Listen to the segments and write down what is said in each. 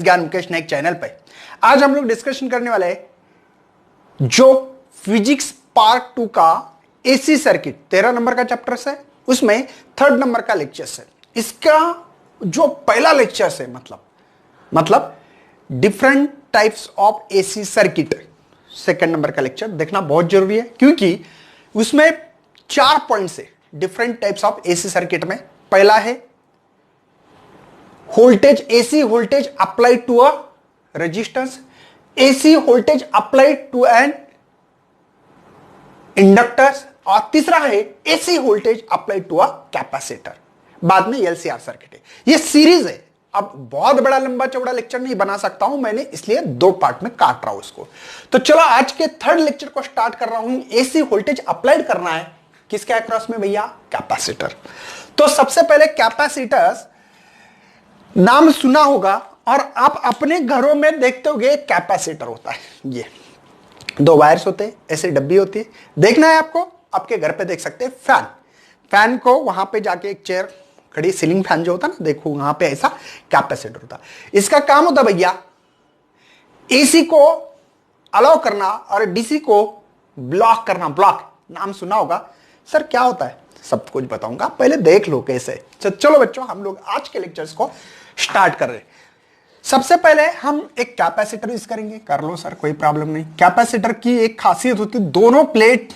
ज्ञान मुकेश नायक चैनल पे आज हम लोग डिस्कशन करने वाले हैं जो फिजिक्स पार्ट 2 का एसी सर्किट 13 नंबर का चैप्टर है, उसमें 3rd नंबर का लेक्चर है। इसका जो पहला लेक्चर है मतलब different types of AC circuit, 2nd number का लेक्चर देखना बहुत जरूरी है क्योंकि उसमें 4 पॉइंट्स है different types of AC circuit में। पहला है voltage, AC voltage applied to a resistance, AC voltage applied to an inductor, और तीसरा है AC voltage applied to a capacitor। बाद में LCR सर्किट है। ये सीरीज है। अब बहुत बड़ा लंबा चौड़ा लेक्चर नहीं बना सकता हूं मैंने, इसलिए 2 पार्ट में काट रहा हूं इसको। तो चलो आज के 3rd लेक्चर को स्टार्ट कर रहा हूं। AC वोल्टेज अप्लाइड करना है किसके अक्रॉस में भैया? कैपेसिटर। तो सबसे पहले कैपेसिटर्स नाम सुना होगा और आप अपने घरों में देखते होंगे कैपेसिटर होता है। ये 2 वायर्स होते हैं, ऐसे डब्बी होती है। देखना है आपको, आपके घर पे देख सकते हैं फैन को वहां पे जाके एक चेयर खड़ी, सीलिंग फैन जो होता है ना, देखो वहां पे ऐसा कैपेसिटर होता है। इसका काम होता है भैया एसी को अलाउ करना और डीसी को ब्लॉक करना। ब्लॉक नाम सुना होगा। सर क्या होता है? सब कुछ बताऊंगा, पहले देख लो कैसे। चलो बच्चों, हम लोग आज के लेक्चर्स को स्टार्ट कर रहे हैं। सबसे पहले हम एक कैपेसिटर यूज करेंगे। कर लो सर, कोई प्रॉब्लम नहीं। कैपेसिटर की एक खासियत होती है, दोनों प्लेट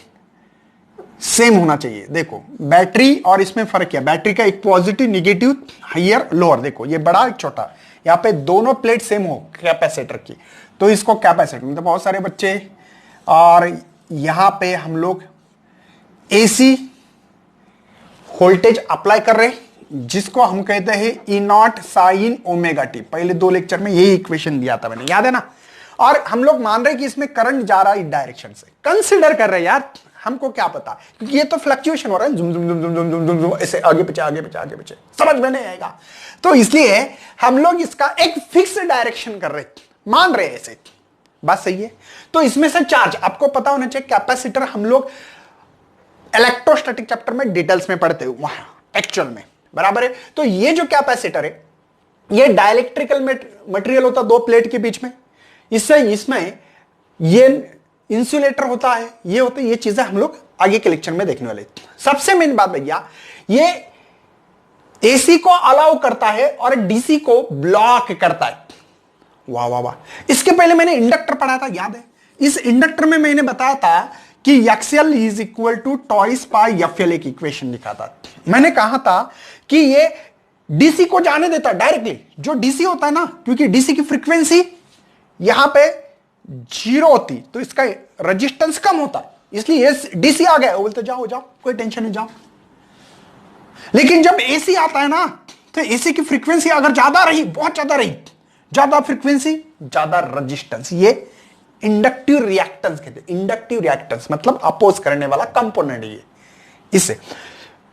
सेम होना चाहिए। देखो बैटरी और इसमें फर्क है, बैटरी का एक पॉजिटिव निगेटिव, हायर लोअर। देखो ये बड़ा एक छोटा, यहाँ पे दोनों प्लेट सेम हो कैपेसिटर की, तो इसको कैपेसिटर। मतलब बहुत सारे बच्चे, और यहां पे हम लोग एसी वोल्टेज अप्लाई कर रहे हैं जिसको हम कहते हैं ई नॉट साइन ओमेगा टी। पहले 2 लेक्चर में यही इक्वेशन दिया था मैंने, याद है ना? और हम लोग मान रहे हैं कि इसमें करंट जा रहा है इस डायरेक्शन से। कंसीडर कर रहे हैं यार, हमको क्या पता, क्योंकि ये तो फ्लक्चुएशन हो रहा है, जुम जुम जुम जुम जुम जुम जुम जुम, ऐसे आगे पीछे आगे पीछे आगे पीछे, समझ में नहीं आएगा। तो इसलिए हम लोग इसका एक फिक्स डायरेक्शन कर रहे, मान रहे हैं ऐसे। बात सही है। तो इसमें से चार्ज आपको पता होना चाहिए। कैपेसिटर हम लोग इलेक्ट्रोस्टैटिक चैप्टर में डिटेल्स में पढ़ते हैं, वहां एक्चुअल में, बराबर है। तो ये जो कैपेसिटर है ये डाइलेक्ट्रिकल मटेरियल होता है 2 प्लेट के बीच में। इसमें ये इंसुलेटर होता है, ये होता है। ये चीजें हम लोग आगे के लेक्चर में देखने वाले। सबसे मेन बात भैया, ये एसी को अलाउ करता है और डीसी को ब्लॉक करता है। वाह वाह वाह। इसके पहले मैंने इंडक्टर पढ़ा था, याद है? इस इंडक्टर में मैंने बताया था कि XL is equal to twice pi FL, एक इक्वेशन लिखा था। मैंने कहा था कि ये डीसी को जाने देता डायरेक्टली। जो डीसी होता है ना, क्योंकि डीसी की फ्रीक्वेंसी यहां पे 0 होती, तो इसका रेजिस्टेंस कम होता है, इसलिए डीसी आ गया, बोलते जाओ जाओ, कोई टेंशन नहीं, जाओ। लेकिन जब एसी आता है ना, तो एसी की फ्रीक्वेंसी अगर ज्यादा रही, बहुत ज्यादा रही, ज्यादा फ्रीक्वेंसी ज्यादा रेजिस्टेंस, ये इंडक्टिव रिएक्टेंस कहते हैं। इंडक्टिव रिएक्टेंस मतलब अपोज करने वाला कंपोनेंट। ये इससे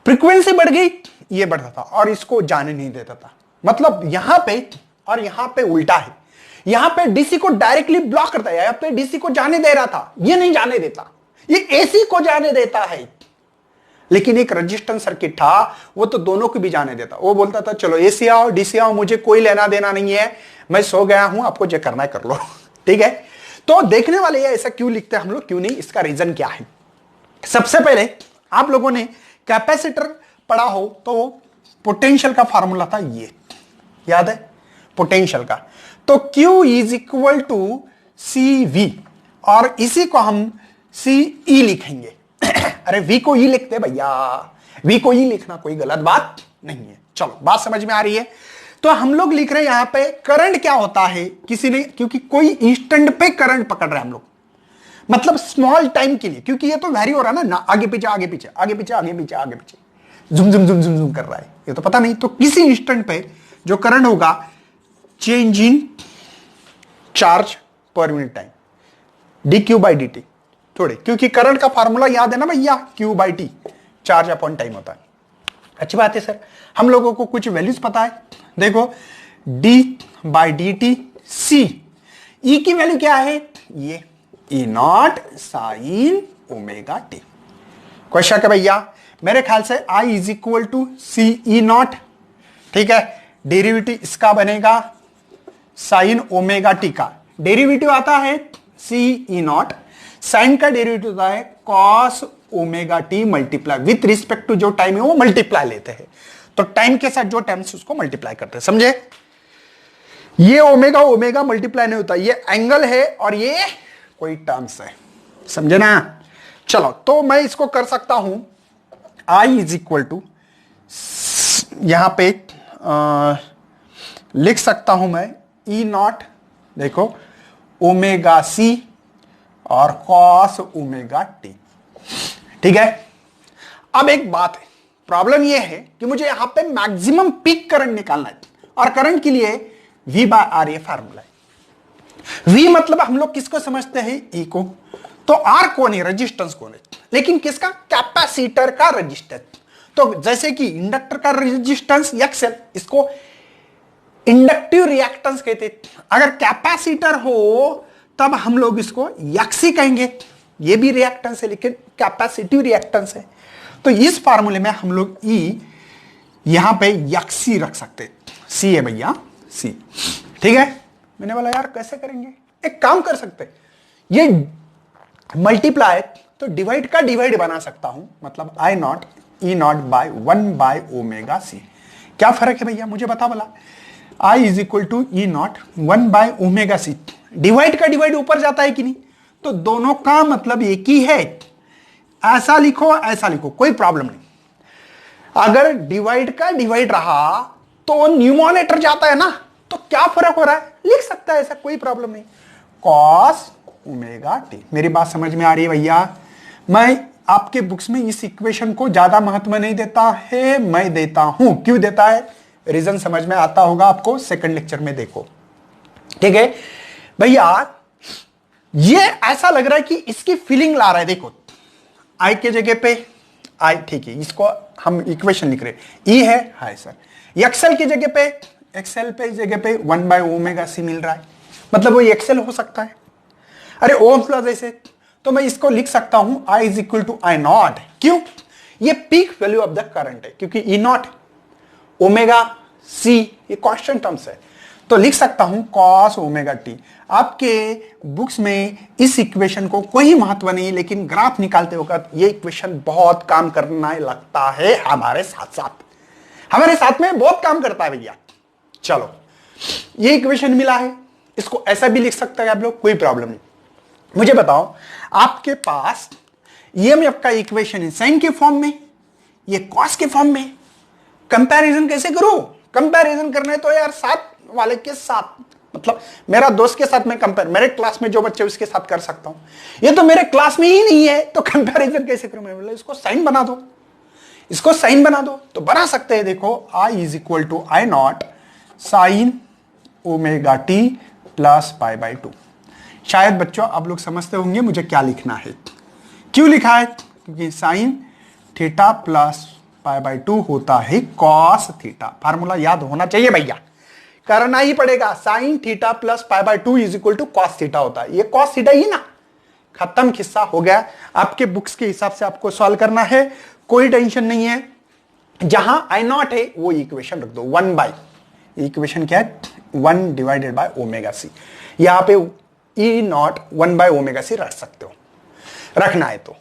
फ्रीक्वेंसी बढ़ गई, ये बढ़ता था और इसको जाने नहीं देता था। मतलब यहां पे और यहां पे उल्टा है। यहां पे डीसी को डायरेक्टली ब्लॉक करता है, यहां पे डीसी को जाने दे रहा था, ये नहीं जाने देता, ये एसी को जाने देता है। लेकिन एक रेजिस्टेंस सर्किट था, वो तो दोनों को भी जाने देता। वो बोलता था चलो एसी आओ डीसी आओ, मुझे कोई लेना देना नहीं है, मैं सो गया हूं, आपको जो करना है कर लो। ठीक है। तो देखने वाले ये ऐसा क्यों लिखते हैं हम लोग, क्यों नहीं, इसका रीजन क्या है? सबसे पहले आप लोगों ने कैपेसिटर पढ़ा हो तो पोटेंशियल का फार्मूला था ये, याद है? पोटेंशियल का। तो Q is equal to C V, और इसी को हम सी ई लिखेंगे। अरे V को ई लिखते भैया, V को ई लिखना कोई गलत बात नहीं है। चलो बात समझ में आ रही है। तो हम लोग लिख रहे हैं यहां पे करंट क्या होता है, किसी ने, क्योंकि कोई इंस्टेंट पे करंट पकड़ रहे हैं हम लोग, मतलब स्मॉल टाइम के लिए, क्योंकि ये तो वेरी हो रहा है ना, आगे पीछे आगे पीछे आगे पीछे आगे पीछे आगे पीछे, जुम जुम जुम जुम जुम कर रहा है, ये तो पता नहीं। तो किसी इंस्टेंट पे जो करंट होगा, change in charge per unit time, D Q by D T. थोड़े, क्योंकि करंट का फार्मूला याद है ना भैया, Q by T, charge upon time होता है। अच्छी बात है सर, हम लोगों को कुछ वैल्यूज पता है। देखो D by D T C, E की वैल्यू क्या है? ये E naught sine omega T. Question है भैया, मेरे ख्याल से I is equal to C E naught. ठीक है, डेरिवेटिव इसका बनेगा साइन ओमेगा टी का डेरिवेटिव आता है सी ई नॉट, साइन का डेरिवेटिव होता है cos omega T multiply with respect to जो टाइम है वो मल्टीप्लाई लेते हैं, तो टाइम के साथ जो टर्म्स उसको मल्टीप्लाई करते हैं, समझे? ये ओमेगा ओमेगा मल्टीप्लाई नहीं होता, ये एंगल है और ये कोई टर्म्स है, समझे ना? चलो, तो मैं इसको कर सकता हूं आई इज इक्वल टू, यहां पे लिख सकता हूं मैं ई नॉट, देखो ओमेगा सी और कॉस ओमेगा टी, ठीक है? अब एक बात है, प्रॉब्लम यह है कि मुझे यहां पे मैक्सिमम पीक करंट निकालना है, और करंट के लिए V बाय आर ये फार्मूला है। V मतलब हम लोग किसको समझते हैं? E को, तो R कौन है? रेजिस्टेंस कौन है? लेकिन किसका? कैपेसिटर का रेजिस्टेंस। तो जैसे कि इंडक्टर का रेजिस्टेंस XL, इसको इंडक्टिव रिएक्टेंस कहते हैं। अगर कैपेसिटर हो तब हम लोग इसको XC कहेंगे, ये भी रिएक्टेंस है लेकिन कैपेसिटिव रिएक्टेंस है। तो इस फार्मूले में हम लोग E यहां पे XC रख सकते हैं, C है भैया, C, ठीक है? मैंने बोला यार कैसे करेंगे? एक काम कर सकते, ये मल्टीप्लाई तो डिवाइड का डिवाइड बना सकता हूं, मतलब I naught E naught by 1 by omega C. क्या फर्क है भैया मुझे बता बोला? I is equal to E naught 1 by omega C, divide का डिवाइड ऊपर जाता है कि नहीं? तो दोनों का मतलब एक ही है, ऐसा लिखो ऐसा लिखो, कोई प्रॉब्लम नहीं। अगर डिवाइड का डिवाइड रहा तो न्यूमरेटर जाता है ना, तो क्या फर्क हो रहा है? लिख सकता है ऐसा, कोई प्रॉब्लम नहीं। कॉस ओमेगा टी, मेरी बात समझ में आ रही है भैया? मैं आपके बुक्स में इस इक्वेशन को ज्यादा महत्व नहीं देता है, मैं देता हूं। क्यों देता है? रीजन समझ में आता होगा आपको, सेकंड लेक्चर में देखो, ठीक है भैया? ये ऐसा लग रहा है कि इसकी फीलिंग ला रहा है, देखो आई के जगह पे आई, ठीक है, इसको हम इक्वेशन लिख रहे, ई है, हाय सर, एक्सएल की जगह पे, एक्सएल पे जगह पे 1 बाय ओमेगा सी मिल रहा है, मतलब वो एक्सएल हो सकता है। अरे ओम्स लॉ जैसे, तो मैं इसको लिख सकता हूं I is equal to I naught. क्यों? ये peak value of the current है, क्योंकि ई नॉट ओमेगा सी ये कांस्टेंट टर्म्स है, तो लिख सकता हूं कॉस ओमेगा टी। आपके बुक्स में इस इक्वेशन को कोई महत्व नहीं, लेकिन ग्राफ निकालते वक्त ये इक्वेशन बहुत काम करना लगता है हमारे साथ साथ, हमारे साथ में बहुत काम करता है भैया। चलो, ये इक्वेशन मिला है, इसको ऐसा भी लिख सकते हैं आप लोग, कोई प्रॉब्लम नहीं। मुझे बताओ, आपके पास ईएमएफ का इक्वेशन है साइन के फॉर्म में, ये कॉस के फॉर्म में, कंपैरिजन कैसे करूं? कंपैरिजन करना है तो यार साथ वाले के साथ, मतलब मेरा दोस्त के साथ मैं कंपेयर, मेरे क्लास में जो बच्चे उसके साथ कर सकता हूं, ये तो मेरे क्लास में ही नहीं है, तो कंपैरिजन कैसे करूं? मैं बोला इसको साइन बना दो, इसको साइन बना दो, तो बना सकते हैं। देखो I is equal to I naught sine omega T plus pi by 2। शायद बच्चों आप लोग समझते होंगे मुझे क्या लिखना है, क्यों लिखा है? क्योंकि sign theta plus pi by 2 होता है कॉस थीटा। फार्मूला याद होना चाहिए भैया, करना ही पड़ेगा। Sine theta plus pi by 2 is equal to cos theta होता है, ये कॉस थीटा ही ना, खत्म किस्सा हो गया। आपके बुक्स के हिसाब से आपको सॉल्व करना है, कोई टेंशन नहीं है। जहां आई नॉट है वो इक्वेशन रख दो, 1 बाई, इक्वेशन क्या है? 1 डिवाइडेड बाय ओमेगा सी। यहां पे E naught 1 by omega C रख सकते हो, रखना है तो।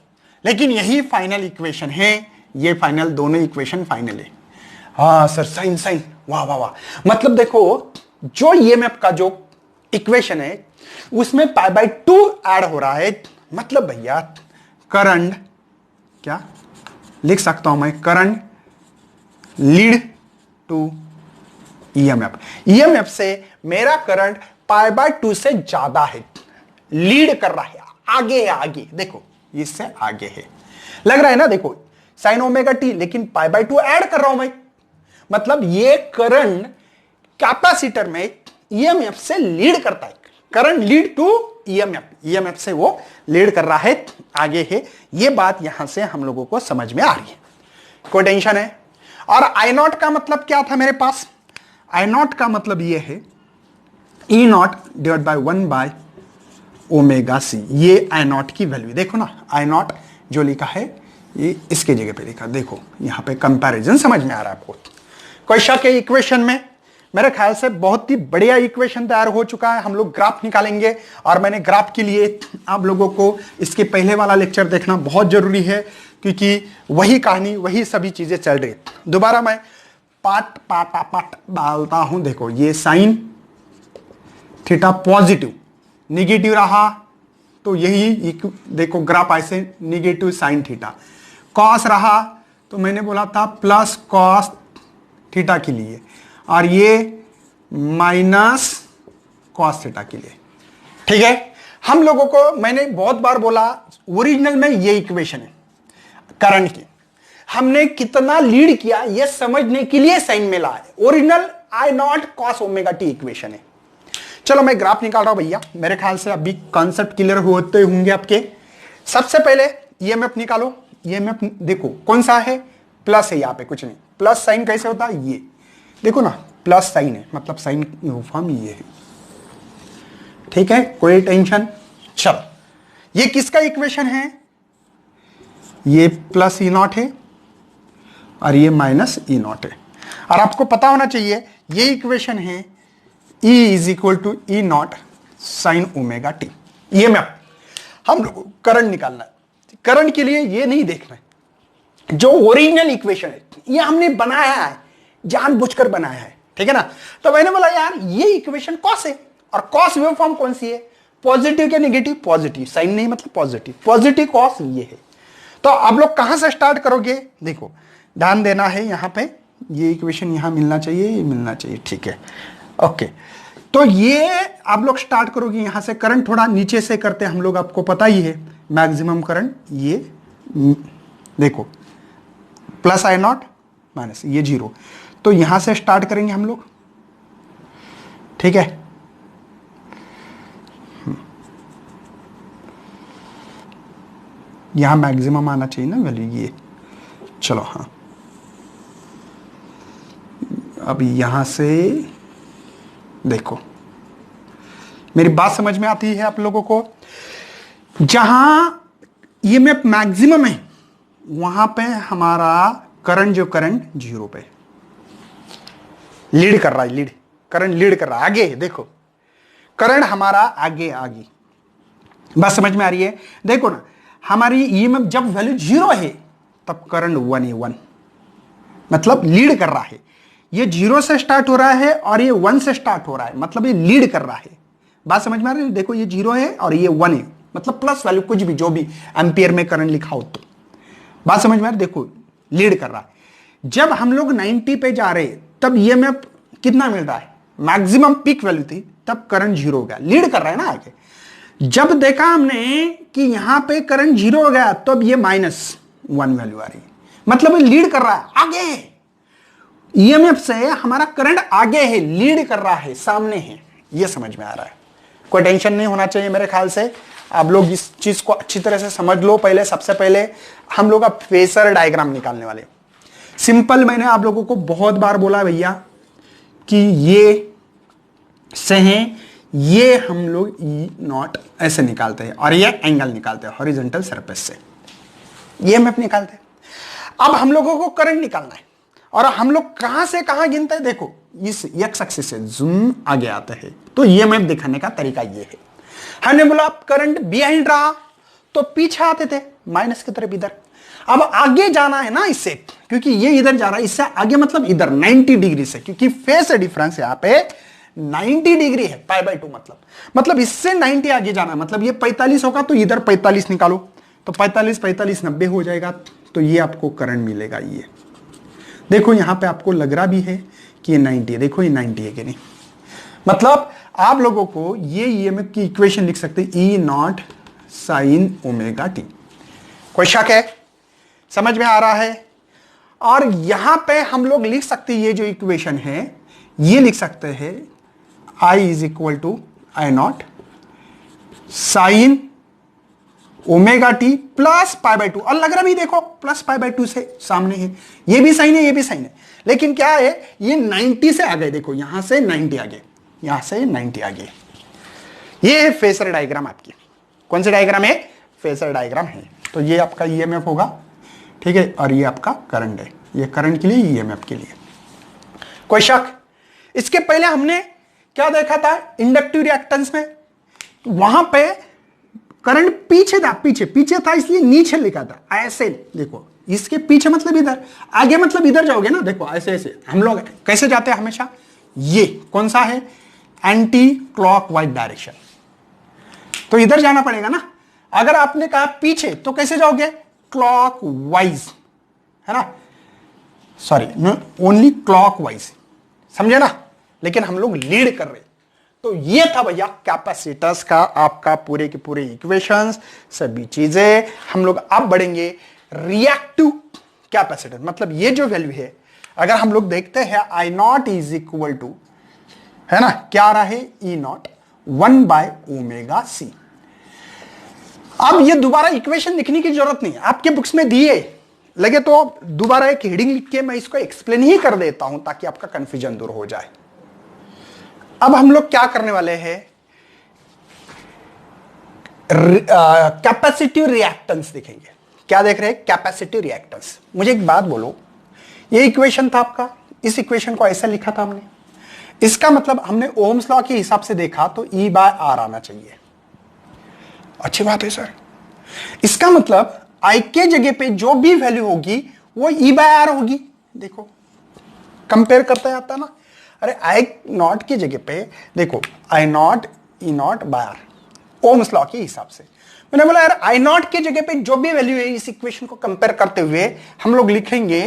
लेकिन यही फाइनल इक्वेशन है, ये फाइनल, दोनों इक्वेशन फाइनल है। हाँ सर, साइन साइन, वाह वाह वाह। मतलब देखो, जो ईएमएफ का जो इक्वेशन है उसमें पाई बाई 2 ऐड हो रहा है, मतलब भैया करंट, क्या लिख सकता हूं मैं? Current lead to EMF, EMF से मेरा करंट पाई बाय 2 से ज्यादा है, लीड कर रहा है, आगे है, आगे देखो, इससे आगे है, लग रहा है ना? देखो साइन ओमेगा टी, लेकिन पाई बाय 2 ऐड कर रहा हूं मैं, मतलब ये करंट कैपेसिटर में ईएमएफ से लीड करता है, current lead to EMF, EMF से वो लीड कर रहा है, आगे है। ये बात यहां से हम लोगों को समझ में आ रही है, कोई टेंशन है? और आई नॉट का मतलब क्या था मेरे पास? आई नॉट का मतलब ये है E naught divide by 1 by omega C. ये आई नॉट की वैल्यू देखो ना, आई नॉट जो लिखा है ये इसके जगह पे लिखा, देखो यहां पे कंपैरिजन समझ में आ रहा है आपको? कोई शक है इक्वेशन में? मेरे ख्याल से बहुत ही बढ़िया इक्वेशन तैयार हो चुका है। हम लोग ग्राफ निकालेंगे और मैंने ग्राफ के लिए आप लोगों को इसके पहले वाला लेक्चर देखना बहुत जरूरी है, क्योंकि वही कहानी वही सभी चीजें चल रही है। दोबारा मैं पाट डालता हूं। देखो ये साइन थीटा पॉजिटिव, निगेटिव रहा तो यही देखो ग्राफ ऐसे निगेटिव साइन थीटा, कॉस रहा तो मैंने बोला था प्लस कॉस थीटा के लिए, और ये माइनस कॉस थीटा के लिए। ठीक है, हम लोगों को मैंने बहुत बार बोला ओरिजिनल में ये इक्वेशन है करंट की, हमने कितना लीड किया ये समझने के लिए साइन में लाए। Original I not cos omega T equation है। चलो मैं ग्राफ निकाल रहा हूं भैया, मेरे ख्याल से अभी कॉन्सेप्ट क्लियर होते होंगे आपके। सबसे पहले ईएमएफ निकालो। ईएमएफ देखो कौन सा है, प्लस है, यहां पे कुछ नहीं। प्लस साइन कैसे होता है, ये देखो ना, प्लस साइन है मतलब साइन फॉर्म ये है। ठीक है, कोई टेंशन। चलो ये किसका इक्वेशन है, ये प्लस ई नॉट है और ये माइनस ई नॉट है। और आपको पता होना चाहिए ये इक्वेशन है E is equal to E naught sine omega t. ये मैं हम लोग करंट निकालना है। करंट के लिए ये नहीं देखना है, जो ओरिजिनल इक्वेशन है ये हमने बनाया है, जानबूझकर बनाया है। ठीक है ना, तो मैंने बोला यार ये इक्वेशन कॉस है, और कॉस वेव फॉर्म कौन सी है, पॉजिटिव क्या नेगेटिव, पॉजिटिव, साइन नहीं मतलब पॉजिटिव, पॉजिटिव कॉस ये है। तो आप लोग कहां से स्टार्ट करोगे, देखो ध्यान देना है यहां पे, ये इक्वेशन यहां मिलना चाहिए, ये मिलना चाहिए। ठीक है, ओके, तो ये आप लोग स्टार्ट करोगे यहां से। करंट थोड़ा नीचे से करते हैं हम लोग, आपको पता ही है मैक्सिमम करंट ये देखो प्लस आई नॉट माइनस ये जीरो, तो यहां से स्टार्ट करेंगे हम लोग। ठीक है, यहां मैक्सिमम आना चाहिए ना वैल्यू ये। चलो हाँ, अब यहां से देखो मेरी बात समझ में आती है आप लोगों को। जहां ये में मैक्सिमम है वहां पे हमारा करंट जो करंट जीरो पे लीड कर रहा है, लीड करंट लीड कर रहा है आगे। देखो करंट हमारा आगे आगे, बात समझ में आ रही है। देखो ना हमारी ईएमएफ जब वैल्यू जीरो है तब करंट 1 मतलब लीड कर रहा है। ये जीरो से स्टार्ट हो रहा है और ये 1 से स्टार्ट हो रहा है, मतलब ये लीड कर रहा है। बात समझ में आ रही है। देखो ये जीरो है और ये 1 है, मतलब प्लस वैल्यू कुछ भी जो भी एम्पियर में करंट लिखा हो, तो बात समझ में आ रही है। देखो लीड कर रहा है। जब हम लोग 90 पे जा रहे तब ईएमएफ कितना मिल रहा है, मैक्सिमम पीक वैल्यू थी, तब करंट जीरो हो गया, लीड कर रहा है ना आगे। जब देखा हमने कि यहां पे करंट जीरो हो गया तो अब ये -1 वैल्यू आ रही है, मतलब ये लीड कर रहा है आगे। ईएमएफ से हमारा करंट आगे है, लीड कर रहा है, सामने है, ये समझ में आ रहा है। कोई टेंशन नहीं होना चाहिए मेरे ख्याल से। आप लोग इस चीज को अच्छी तरह से समझ लो। पहले सबसे पहले हम लोग अब फेसर डायग्राम निकालने वाले। सिंपल, मैंने आप लोगों को बहुत बार बोला भैया कि ये से हैं, ये हम लोग ई नॉट ऐसे निकालते हैं और ये एंगल निकालते हैं हॉरिजॉन्टल सरफेस से, ये मैप निकालते हैं। अब हम लोगों को करंट निकालना है और हम लोग कहां से कहां गिनते हैं, देखो इस एक्स एक्सिस से जूम आगे आता है। तो ये मैप दिखाने का तरीका ये है। हमने बोला करंट बिहाइंड रहा तो पीछे आते थे माइनस की तरफ इधर। अब आगे जाना है ना इससे, क्योंकि ये इधर जा रहा है, इससे आगे मतलब इधर 90 डिग्री से, क्योंकि फेस डिफरेंस यहां पे 90 डिग्री है, π/2 मतलब इससे 90 आगे जाना है। मतलब ये 45 होगा तो इधर 45 निकालो, तो 45 90 हो जाएगा, तो ये आपको करंट मिलेगा। ये देखो यहां पे आपको लग रहा भी है कि ये 90 है, देखो ये 90 है कि नहीं। मतलब आप लोगों को ये ईएमएफ की इक्वेशन लिख सकते हैं, ई नॉट साइन ओमेगा टी। कोई शक है, समझ में आ रहा है। और यहां पे हम लोग लिख सकते हैं, ये जो इक्वेशन है ये लिख सकते हैं I is equal to I naught sine omega T plus π/2। और लग रहा भी देखो प्लस π/2 से सामने है, ये भी साइन है ये भी साइन है, लेकिन क्या है ये 90 से आगे, देखो यहां से 90 आगे, यहां से 90 आगे। ये है फेसर डायग्राम आपकी। कौन सा डायग्राम है, फेसर डायग्राम है। तो ये आपका ईएमएफ होगा, ठीक है, और ये आपका करंट है, ये करंट के लिए ईएमएफ के लिए। कोई शक। इसके पहले हमने क्या देखा था इंडक्टिव रिएक्टेंस में, वहां पे करंट पीछे था, पीछे था इसलिए नीचे लिखा था ऐसे। देखो इसके पीछे मतलब इधर, आगे मतलब इधर जाओगे ना, देखो ऐसे ऐसे हम लोग कैसे जाते हैं हमेशा, ये कौन सा है एंटी क्लॉकवाइज डायरेक्शन, तो इधर जाना पड़ेगा ना। अगर आपने कहा पीछे तो कैसे जाओगे क्लॉकवाइज, है ना, सॉरी ओनली क्लॉकवाइज, समझे ना, लेकिन हम लोग लीड कर रहे। तो ये था भैया कैपेसिटर्स का आपका पूरे के पूरे इक्वेशंस सभी चीजें। हम लोग अब बढ़ेंगे रिएक्टिव कैपेसिटर, मतलब ये जो वैल्यू है अगर हम लोग देखते हैं आई नॉट इज इक्वल टू, है ना, क्या आ रहा है ई नॉट 1/ω/c। अब ये दोबारा इक्वेशन लिखने की जरूरत नहीं है, आपके बुक्स में दिए, लगे तो दोबारा एक हेडिंग लिख के मैं इसको एक्सप्लेन ही कर देता हूं ताकि आपका कंफ्यूजन दूर हो जाए। अब हम लोग क्या करने वाले हैं, कैपेसिटिव रिएक्टेंस देखेंगे। क्या देख रहे हैं कैपेसिटिव रिएक्टेंस। मुझे एक बात बोलो, ये इक्वेशन था आपका, इस इक्वेशन को ऐसा लिखा था हमने, इसका मतलब हमने ओम्स लॉ के हिसाब से देखा तो E/R आना चाहिए। अच्छी बात है सर, इसका मतलब I के जगह पे जो भी वैल्यू होगी वो E/R होगी। देखो कंपेयर करता जाता ना, अरे I नॉट की जगह पे देखो I naught E naught by R, Ohm's law के हिसाब से। मैंने बोला यार I नॉट के जगह पे जो भी वैल्यू है इस इक्वेशन को कंपेयर करते हुए हम लोग लिखेंगे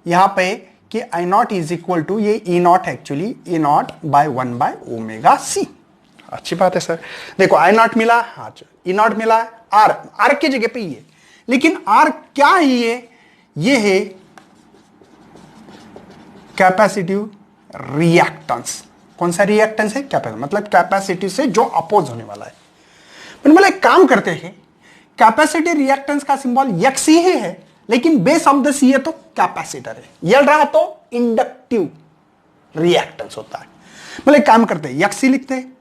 यहां पे कि I naught is equal to ये E naught actually E naught by 1/ω/c। अच्छी बात है सर, देखो I नॉट मिला, हाँ E नॉट मिला, R की जगह पे ये, लेकिन R क्या है, ये है कैपेसिटिव रिएक्टेंस। कौन सा रिएक्टेंस है, कैपेसिटिव, मतलब कैपेसिटिव से जो अपोज होने वाला है। मैंने बोला एक काम करते हैं, कैपेसिटिव रिएक्टेंस का सिंबल X ही है, लेकिन बेस ऑफ द सी है तो कैपेसिटर है, ये रहा तो इंडक्टिव रिएक्टेंस होता है। मतलब एक काम करते हैं X लिखते हैं,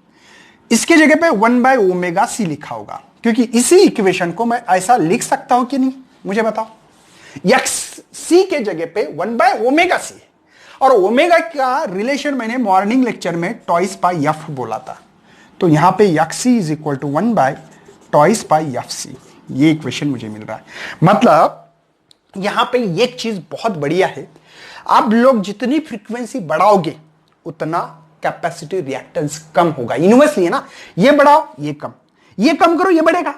इसके जगह पे 1/ω/c लिखा होगा, क्योंकि इसी इक्वेशन को मैं ऐसा लिख सकता हूं कि नहीं, मुझे बताओ। X के जगह पे 1/ω/c है, और ओमेगा का रिलेशन मैंने मॉर्निंग लेक्चर में टॉइस बाय एफ बोला था, तो यहां पे Xc is equal to 1/2/fc, ये इक्वेशन मुझे मिल रहा है। मतलब यहां पे एक चीज बहुत बढ़िया है, आप लोग जितनी फ्रीक्वेंसी बढ़ाओगे उतना कैपेसिटिव रिएक्टेंस कम होगा। इनवर्सली है ना, ये बढ़ाओ ये कम करो ये बढ़ेगा।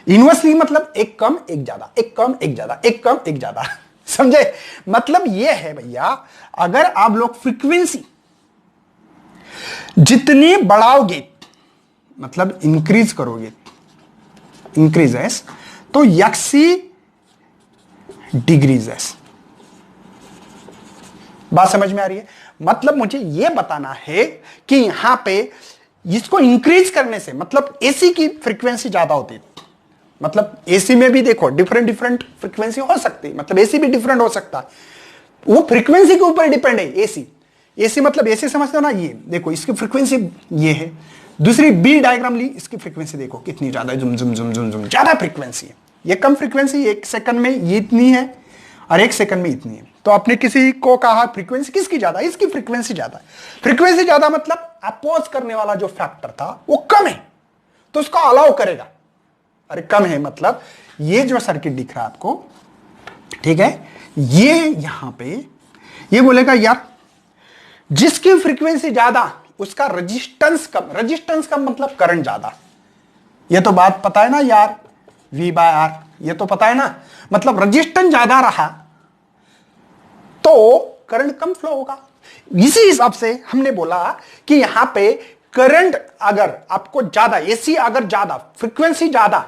इनवर्सली मतलब एक कम एक ज्यादा, एक कम एक ज्यादा, एक कम एक ज्यादा, समझे। मतलब ये है भैया, अगर आप लोग फ्रीक्वेंसी जितनी बढ़ाओगे मतलब इंक्रीज करोगे, इंक्रीजेस, तो Xc डिग्रीजेस। बात समझ में आ रही है। मतलब मुझे यह बताना है कि यहां पे इसको इंक्रीज करने से मतलब एसी की फ्रीक्वेंसी ज्यादा होती है, मतलब एसी में भी देखो डिफरेंट फ्रीक्वेंसी हो सकती है, मतलब एसी भी डिफरेंट हो सकता है, वो फ्रीक्वेंसी के ऊपर डिपेंड है। एसी मतलब एसी समझते हो ना, ये देखो इसकी फ्रीक्वेंसी ये है, दूसरी बी डायग्राम ली, इसकी फ्रीक्वेंसी देखो कितनी ज्यादा, जुम जुम जुम जुम जुम ज्यादा फ्रीक्वेंसी है। ये कम फ्रीक्वेंसी, 1 सेकंड में ये इतनी है और 1 सेकंड में इतनी है। तो आपने किसी को कहा फ्रीक्वेंसी किसकी ज्यादा, इसकी फ्रीक्वेंसी ज्यादा। फ्रीक्वेंसी ज्यादा मतलब अपोज करने वाला जो फैक्टर था वो कम है, तो उसको अलाउ करेगा। अरे कम है मतलब ये जो सर्किट दिख रहा है आपको, ठीक है, ये यहां पे ये बोलेगा यार जिसकी फ्रीक्वेंसी ज्यादा उसका रेजिस्टेंस कम, रेजिस्टेंस कम मतलब करंट ज्यादा। ये तो बात पता है ना यार, V/R, ये तो पता है ना, मतलब रेजिस्टेंस ज्यादा रहा तो करंट कम फ्लो होगा। इसी हिसाब से हमने बोला कि यहां पे करंट अगर आपको ज्यादा, एसी अगर ज्यादा, फ्रीक्वेंसी ज्यादा,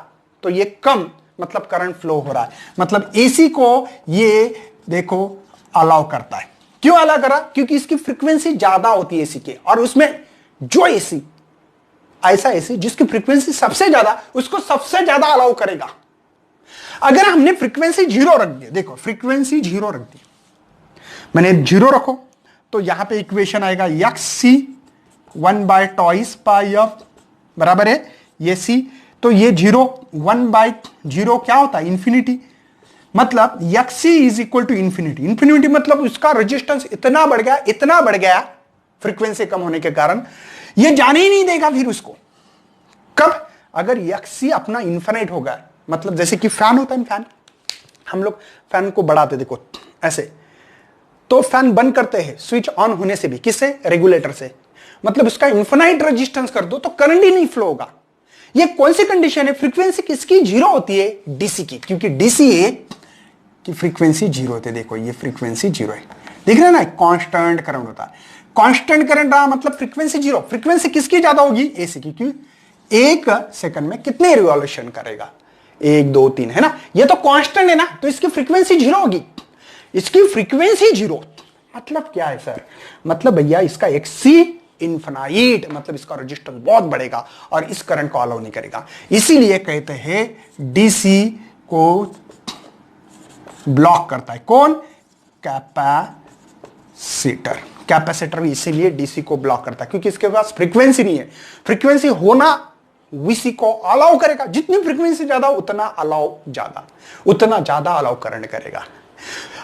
तो ये कम मतलब करंट फ्लो हो रहा है। मतलब एसी को ये देखो अलाउ करता है। क्यों अलाउ करा, क्योंकि इसकी फ्रीक्वेंसी ज्यादा होती है एसी के, और उसमें जो एसी, ऐसा एसी जिसकी फ्रीक्वेंसी सबसे ज्यादा, उसको सबसे ज्यादा अलाउ करेगा। अगर हमने फ्रीक्वेंसी 0 रख दी, देखो फ्रीक्वेंसी 0 रख दी, मैंने 0 रखो तो यहां पे इक्वेशन आएगा Xc 1/2f बराबर है ये C, तो ये 1/0 क्या होता है, इंफिनिटी। मतलब Xc is equal to infinity. Infinity मतलब उसका रेजिस्टेंस इतना बढ़ गया, इतना बढ़ गया फ्रीक्वेंसी कम होने के कारण ये जाने ही नहीं देगा फिर उसको। कब? अगर यक्सी अपना इन्फिनिट होगा, मतलब जैसे कि फैन होता है, फैन हम लोग फैन को बढ़ाते देखो ऐसे, तो फैन बंद करते हैं स्विच ऑन होने से भी, किससे? रेगुलेटर से। मतलब उसका इन्फिनिट रेजिस्टेंस कर दो तो करंट ही नहीं फ्लो होगा। ये कौन सी कंडीशन है? फ्रीक्वेंसी किसकी जीरो होती है? डीसी की, क्योंकि डीसी की फ्रीक्वेंसी जीरो होती है। देखो ये फ्रीक्वेंसी जीरो है, देख रहे हैं ना, कांस्टेंट करंट होता है। कांस्टेंट करंट रहा मतलब फ्रीक्वेंसी जीरो। फ्रीक्वेंसी किसकी ज्यादा होगी? एसी की, क्योंकि एक सेकंड में कितने रिवॉल्यूशन करेगा? 1 2 3, है ना, ये तो कांस्टेंट है ना, तो इसकी फ्रीक्वेंसी जीरो होगी। इसकी फ्रीक्वेंसी जीरो मतलब क्या है सर? मतलब भैया इसका एक्सी इनफिनाइट, मतलब इसका रेजिस्टेंस बहुत बढ़ेगा और इस करंट को अलाउ नहीं करेगा। इसीलिए कहते हैं डीसी को ब्लॉक करता है कौन? कैपेसिटर। कैपेसिटर भी इसीलिए डीसी को ब्लॉक करता है क्योंकि इसके पास फ्रीक्वेंसी नहीं है। फ्रीक्वेंसी होना वीसी को अलाउ करेगा, जितनी फ्रीक्वेंसी ज्यादा उतना ज्यादा अलाउ करंट करेगा।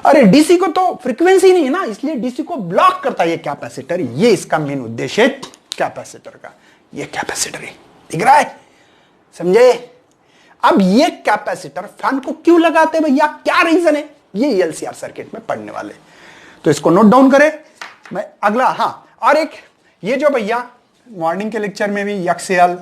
अरे डीसी को तो फ्रीक्वेंसी नहीं है ना, इसलिए डीसी को ब्लॉक करता है ये कैपेसिटर। ये इसका मेन उद्देश्य है कैपेसिटर का। ये कैपेसिटर है, दिख रहा है? समझे? अब ये कैपेसिटर फैन को क्यों लगाते हैं भैया, क्या रीजन है? ये एलसीआर सर्किट में पढ़ने वाले, तो इसको नोट डाउन करें। मैं अगला, हाँ, और एक ये जो भैया मॉर्निंग के लेक्चर में भी यक्सएल,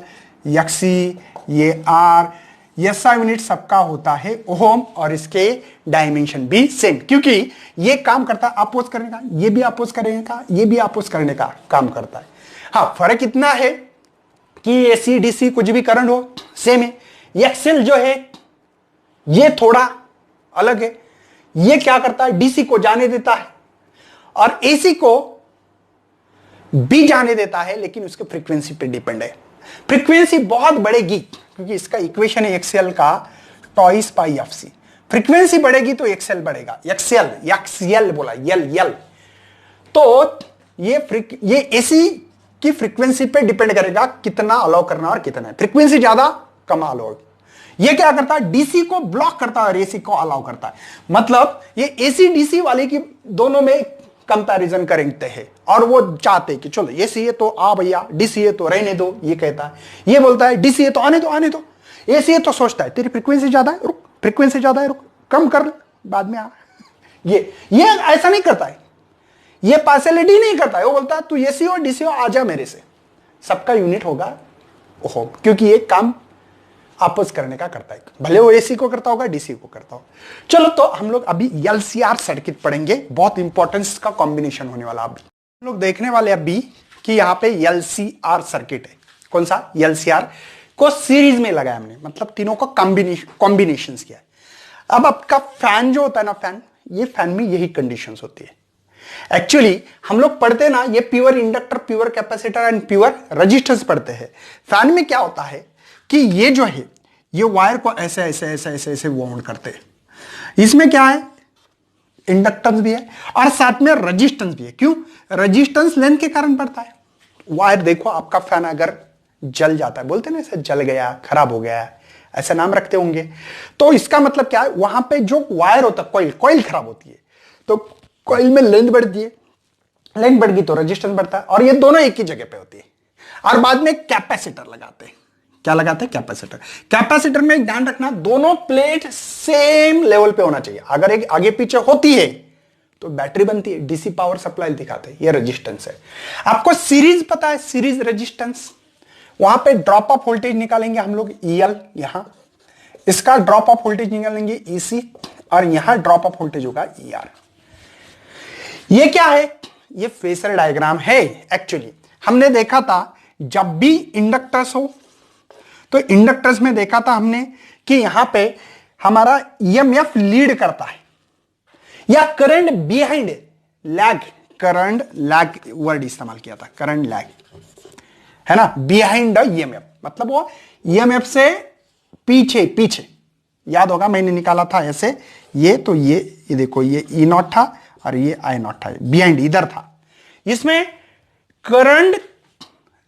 यक्सी, ये आर, एसआई यूनिट सबका होता है ओम, और इसके डायमेंशन भी सेम, क्योंकि ये काम करता है अपोज करने का, ये भी अपोज करने का, ये भी अपोज करने का काम करता है। हाँ, फर्क इतना है कि एसी डीसी कुछ भी करंट हो सेम है। एक्सेल जो है ये थोड़ा अलग है, ये क्या करता है? डीसी को जाने देता है और एसी को भी जाने देता है, लेकिन उसके फ्रीक्वेंसी पे डिपेंड है। फ्रीक्वेंसी बहुत बढ़ेगी क्योंकि इसका इक्वेशन है एक्सएल का टॉइस पाई एफ सी। फ्रीक्वेंसी बढ़ेगी तो एक्सएल बढ़ेगा, एक्सएल एक्सएल बोला, यल। तो ये एसी की फ्रीक्वेंसी पे डिपेंड करेगा कितना अलाउ करना और कितना है। फ्रीक्वेंसी ज्यादा कम अलाउ। ये क्या करता है? डीसी को ब्लॉक करता है और एसी को अलाउ करता है। मतलब ये एसी डीसी वाले की दोनों में कंपैरिजन करते हैं और वो चाहते हैं कि चलो एसी है तो आ भैया, डीसी है तो रहने दो, ये कहता है। ये बोलता है डीसी है तो आने दो। एसी है तो सोचता है तेरी फ्रीक्वेंसी ज्यादा है, रुक, फ्रीक्वेंसी ज्यादा है, रुक, कम कर बाद में आ। ये ऐसा नहीं करता है, ये पार्शियलिटी नहीं करता है। वो बोलता है तू एसी हो डीसी हो, आजा मेरे से, सबका यूनिट होगा ओहो, क्योंकि ये काम अपोज करने का करता है, भले वो एसी को करता होगा डीसी को करता हो। चलो तो हम लोग अभी एलसीआर सर्किट पढ़ेंगे, बहुत इंपॉर्टेंस का कॉम्बिनेशन होने वाला। अभी हम लोग देखने वाले अभी कि यहाँ पे एलसीआर सर्किट है। कौन सा? एलसीआर को सीरीज में लगाया हमने, मतलब तीनों का कॉम्बिनेशन किया है। अब आपका फैन जो होता है ना, फैन, ये फैन में यही कंडीशंस होती है। एक्चुअली हम लोग पढ़ते हैं ना, ये pure inductor, pure capacitor and pure resistance पढ़ते हैं। फैन में क्या होता है कि ये जो है ये वायर को ऐसे ऐसे ऐसे ऐसे ऐसे वाउंड करते हैं। इसमें क्या है? इंडक्टेंस भी है और साथ में रेजिस्टेंस भी है। क्यों? रेजिस्टेंस लेंथ के कारण बढ़ता है। वायर देखो, आपका फैन अगर जल जाता है, बोलते हैं ना ऐसे जल गया, खराब हो गया, ऐसा नाम रखते होंगे, तो इसका मतलब क्या है? वहां पे जो वायर होता है, कॉइल खराब होती है, तो कॉइल में लेंथ बढ़ती है, लेंथ बढ़ गई तो रेजिस्टेंस बढ़ता है, और ये दोनों एक ही जगह पे होती है। और बाद में कैपेसिटर लगाते हैं। क्या लगाते हैं? कैपेसिटर। कैपेसिटर में ध्यान रखना, दोनों प्लेट सेम लेवल पे होना चाहिए। अगर एक आगे पीछे होती है तो बैटरी बनती है, डीसी पावर सप्लाई दिखाते हैं, ये रेजिस्टेंस है। आपको सीरीज पता है, सीरीज रेजिस्टेंस, वहां पे ड्रॉप ऑफ वोल्टेज निकालेंगे हम लोग ईएल, यहां इसका ड्रॉप ऑफ वोल्टेज निकालेंगे ईसी, और यहां ड्रॉप ऑफ वोल्टेज होगा ईआर। ये क्या है? ये फेसर डायग्राम है। एक्चुअली हमने देखा था जब भी इंडक्टर्स हो तो इंडक्टर्स में देखा था हमने कि यहां पे हमारा ईएमएफ लीड करता है या current behind lag, current lag word इस्तेमाल किया था, करंट लैग, है ना, बिहाइंड ईएमएफ, मतलब वो ईएमएफ से पीछे याद होगा मैंने निकाला था ऐसे, ये तो ये देखो, ये ई नॉट था और ये आई नॉट था, बिहाइंड इधर था। इसमें करंट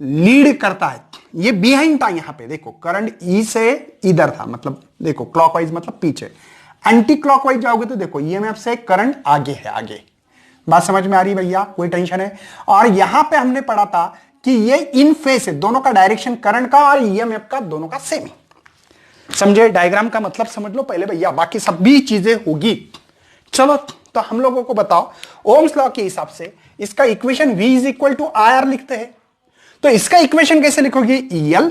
लीड करता है, ये बिहाइंड था, यहां पे देखो करंट ई से इधर था, मतलब देखो क्लॉकवाइज मतलब पीछे, एंटी क्लॉकवाइज जाओगे तो देखो ईएमएफ से करंट आगे है, आगे बात समझ में आ रही भैया, कोई टेंशन है? और यहां पे हमने पढ़ा था कि ये इन फेस है, दोनों का डायरेक्शन करंट का और ईएमएफ का दोनों का सेम है। समझे? डायग्राम का मतलब समझ लो पहले भैया, बाकी सब भी चीजें होगी। चलो तो हम लोगों को बताओ, ओम्स लॉ के हिसाब से इसका equation V is equal to IR लिखते हैं, तो इसका इक्वेशन कैसे लिखोगे? EL,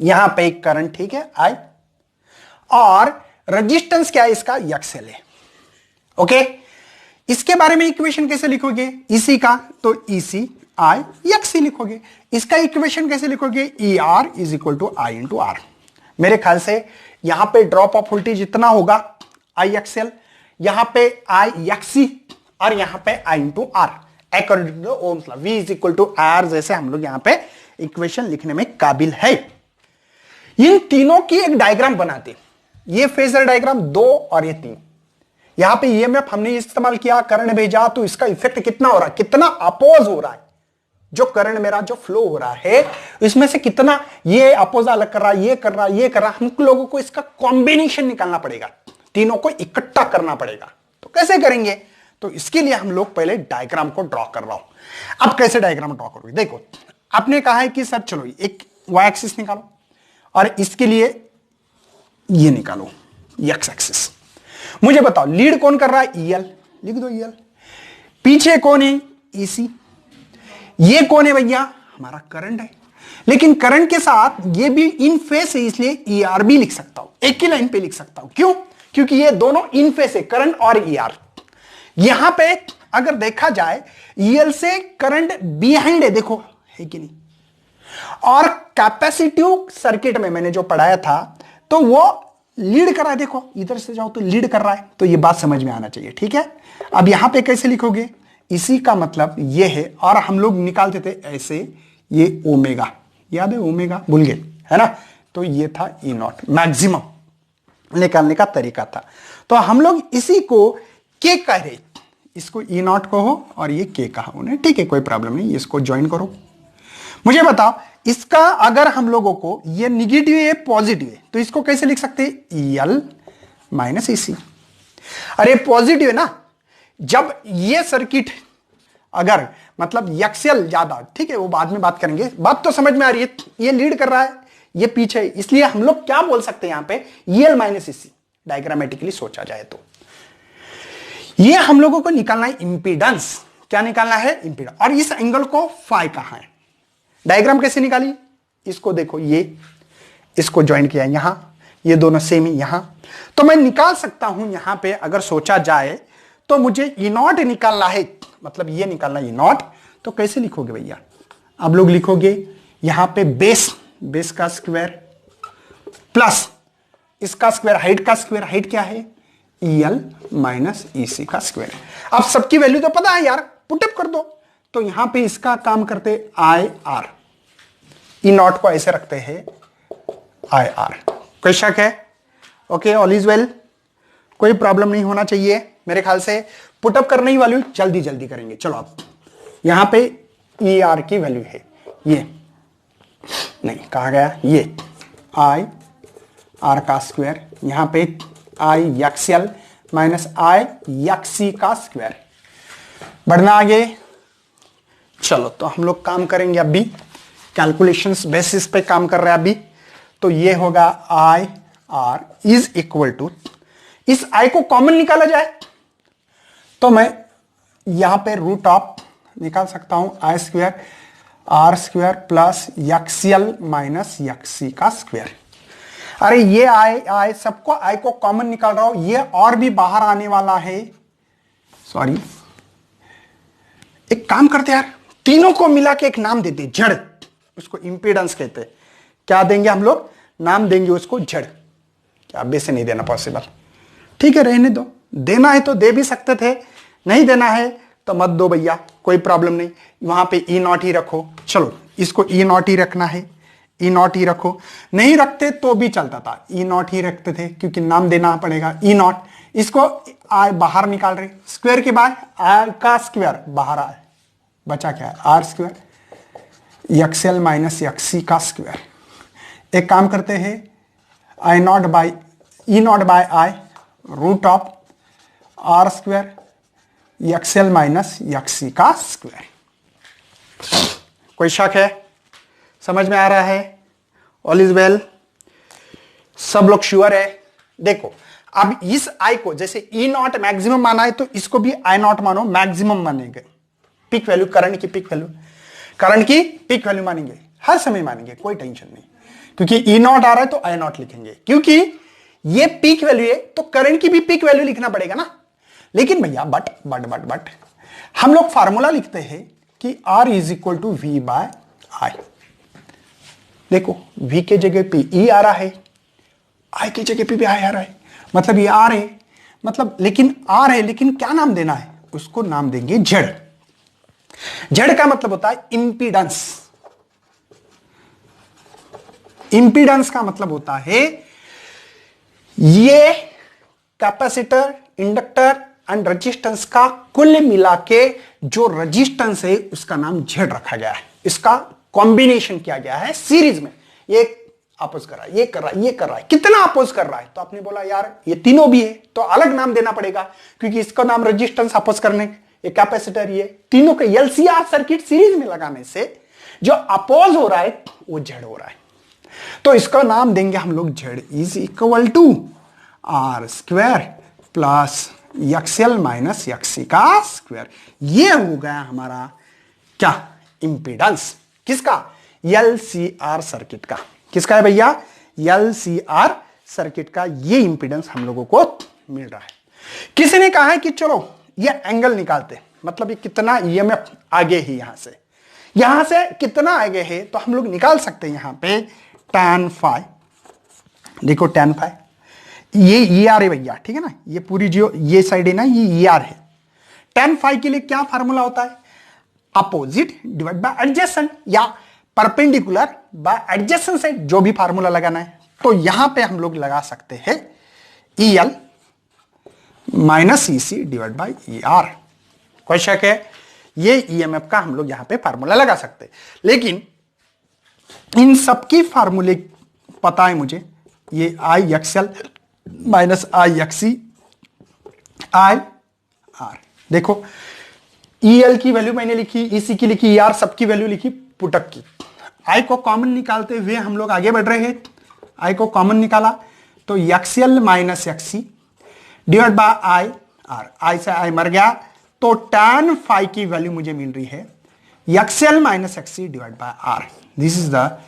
यहां पे एक करंट, ठीक है, I, और रेजिस्टेंस क्या है इसका? XL है। ओके, इसके बारे में इक्वेशन कैसे लिखोगे? EC का तो EC I XC लिखोगे। इसका इक्वेशन कैसे लिखोगे? ER is equal to I into R। मेरे ख्याल से यहां पे ड्रॉप ऑफ वोल्टेज इतना होगा IXL, यहां पे IXC और यहां पे I into R according to Ohm's law. V is equal to IR जैसे हम लोग यहां पे इक्वेशन लिखने में काबिल है। इन तीनों की एक डायग्राम बनाते, ये फेजर डायग्राम 2 और ये 3। यहां पे ईएमएफ हमने इस्तेमाल किया, करंट भेजा, तो इसका इफेक्ट कितना हो रहा है, कितना अपोज हो रहा है, जो करंट मेरा जो फ्लो हो रहा है इसमें से कितना ये अपोज अलग कर रहा है, ये कर रहा है, ये कर रहा है। हम लोगों को इसका कॉम्बिनेशन निकालना पड़ेगा, तीनों को इकट्ठा करना पड़ेगा। तो कैसे करेंगे? तो इसके लिए हम लोग पहले डायग्राम को ड्रॉ कर रहा हूं। अब कैसे डायग्राम ड्रॉ करोगे? देखो, आपने कहा है कि सर चलो एक वाई एक्सिस निकालो और इसके लिए ये निकालो एक्स एक्सिस। मुझे बताओ लीड कौन कर रहा है? EL, लिख दो EL। पीछे कौन है? EC। ये कौन है भैया? हमारा करंट है, लेकिन करंट के साथ ये भी इन फेस है, इसलिए ER भी लिख सकता हूं, एक ही लाइन पे लिख सकता हूं। क्यों? क्योंकि ये दोनों इन फेस है, करंट और ER। यहां पे अगर देखा जाए EL से करंट बिहाइंड है, देखो है कि नहीं? और कैपेसिटिव सर्किट में मैंने जो पढ़ाया था तो वो लीड कर रहा है, देखो इधर से जाओ तो लीड कर रहा है, तो ये बात समझ में आना चाहिए, ठीक है? अब यहां पे कैसे लिखोगे? इसी का मतलब ये है, और हम लोग निकालते थे ऐसे, ये ओमेगा, याद है ओमेगा? भूल गए है ना? तो ये था E0, मैक्सिमम निकालने का तरीका था। तो हम लोग इसी को के कह रहे, इसको E0 कहो और ये के कहा उन्हें, ठीक है, कोई प्रॉब्लम नहीं, इसको ज्वाइन करो। मुझे बताओ इसका अगर हम लोगों को ये निगेटिव है पॉजिटिव है तो इसको कैसे लिख सकते हैं? EL minus EC। अरे पॉजिटिव है ना, जब ये सर्किट अगर मतलब XL ज्यादा, ठीक है वो बाद में बात करेंगे, बात तो समझ में आ रही है। ये लीड कर रहा है, ये पीछे है, इसलिए हम लोग क्या बोल सकते हैं यहां पे? EL माइनस EC, डायग्रामेटिकली सोचा जाए तो। ये हम लोगों को निकालना है इंपीडेंस। क्या निकालना है? इंपीडेंस। और इस एंगल को फाई कहा है। डायग्राम कैसे निकाली? इसको देखो, ये इसको ज्वाइन किया यहां, ये दोनों सेम ही यहां, तो मैं निकाल सकता हूं यहां पे। अगर सोचा जाए तो मुझे E0 निकालना है, मतलब ये निकालना है E0। तो कैसे लिखोगे भैया? अब लोग लिखोगे यहां पे बेस का स्क्वायर प्लस इसका स्क्वायर, हाइट का स्क्वायर, हाइट क्या है? EL माइनस EC का स्क्वायर। अब सबकी वैल्यू तो पता है यार, पुटअप कर दो। तो यहां पे इसका काम करते IR, E0 को ऐसे रखते हैं IR। कोई शक है? ओके, ऑल इज वेल, कोई प्रॉब्लम नहीं होना चाहिए मेरे ख्याल से। पुटअप करने की वैल्यू जल्दी जल्दी करेंगे। चलो अब यहां पे ER की वैल्यू है, ये नहीं कहा गया, ये IR का स्क्वायर, यहां पे IXL माइनस IXC का स्क्वायर। बढ़ना आगे, चलो तो हम लोग काम करेंगे अभी, कैलकुलेशंस बेसिस पे काम कर रहे हैं अभी। तो ये होगा IR इज इक्वल टू, इस I को कॉमन निकाला जाए तो मैं यहां पे रूट ऑफ निकाल सकता हूं I square R square plus XL minus XC का स्क्वायर। अरे ये I सबको I को कॉमन निकाल रहा हूं, ये और भी बाहर आने वाला है। सॉरी, एक काम करते यार, तीनों को मिला के एक नाम देते, जड़, उसको इंपीडेंस कहते हैं। क्या देंगे हम लोग? नाम देंगे उसको जड़। क्या अब से नहीं देना पॉसिबल? ठीक है, रहने दो, देना है तो दे भी सकते थे, नहीं देना है तो मत दो भैया, कोई प्रॉब्लम नहीं। वहां पे E0 ही रखो, चलो इसको E0 ही रखना है, E0 ही रखो। नहीं रखते तो भी चलता था, E0 ही रखते थे क्योंकि नाम देना पड़ेगा E0। इसको I बाहर निकाल रहे, स्क्वायर के बाद I का स्क्वायर बाहर आए, बचा क्या है? R square XL minus XC का स्क्वायर। एक काम करते हैं, E0 by I root of R square XL minus XC का स्क्वायर। कोई शक है? समझ में आ रहा है? All is well? सब लोग श्योर है? देखो अब इस आई को जैसे ई नॉट मैक्सिमम माना है तो इसको भी आई नॉट मानो, मैक्सिमम मानेंगे। पीक वैल्यू, करंट की पीक वैल्यू, करंट की पीक वैल्यू मानेंगे, हर समय मानेंगे, कोई टेंशन नहीं। क्योंकि ई नॉट आ रहा है तो आई नॉट लिखेंगे, क्योंकि ये पीक वैल्यू है तो करंट की भी पीक वैल्यू लिखना पड़ेगा ना। लेकिन भैया बट हम लोग फार्मूला लिखते हैं कि R is equal to V by I. देखो V के जगह पे E आ रहा है, I के जगह पे भी I आ रहा है, मतलब ये R है, मतलब लेकिन R है, लेकिन क्या नाम देना है उसको? नाम देंगे Z। Z का मतलब होता है इंपीडेंस। इंपीडेंस का मतलब होता है ये कैपेसिटर, इंडक्टर एंड रेजिस्टेंस का कुल मिला के जो रेजिस्टेंस है उसका नाम Z रखा गया है। इसका कॉम्बिनेशन किया गया है सीरीज में। ये अपोज कर रहा है, ये कर रहा है, ये कर रहा है, कितना अपोज कर रहा है? तो आपने बोला यार ये तीनों भी है तो अलग नाम देना पड़ेगा, क्योंकि इसका नाम रेजिस्टेंस अपोज करने, ये कैपेसिटर, ये तीनों के एलसीआर सर्किट सीरीज में लगाने से जो अपोज हो रहा है वो Z हो रहा है। तो इसका नाम देंगे हम लोग Z is equal to R square plus XL minus XC का स्क्वायर। ये हो गया हमारा क्या? इंपीडेंस। किसका? एलसीआर सर्किट का। किसका है भैया? एलसीआर सर्किट का ये इंपीडेंस हम लोगों को मिल रहा है। किसी ने कहा है कि चलो ये एंगल निकालते, मतलब ये कितना ईएमएफ आगे है, यहां से कितना आगे है तो हम लोग निकाल सकते हैं। यहां पे tan फाई, देखो tan फाई, ये ER है भैया, ठीक है ना, ये पूरी जो ये साइड है ना ये ER है। tan फाई के लिए क्या फार्मूला होता है? अपोजिट डिवाइड बाय एडजेसेंट या परपेंडिकुलर बाय एडजेसेंट साइड, जो भी फार्मूला लगाना है। तो यहां पे हम लोग लगा सकते हैं EL minus EC divide by ER। कोई शक है? ये EMF का हम लोग यहां पे फार्मूला लगा सकते हैं। लेकिन इन सबकी फार्मूले पता है मुझे, ये IXL माइनस IXC IR। देखो EL की वैल्यू मैंने लिखी, EC की लिखी, ER सबकी वैल्यू लिखी, पुटअप की। I को कॉमन निकालते हुए हम लोग आगे बढ़ रहे हैं। I को कॉमन निकाला तो XL minus XC divide by IR, I से I मर गया तो tan फाई की वैल्यू मुझे मिल रही है XL minus XC divide by R। This is the,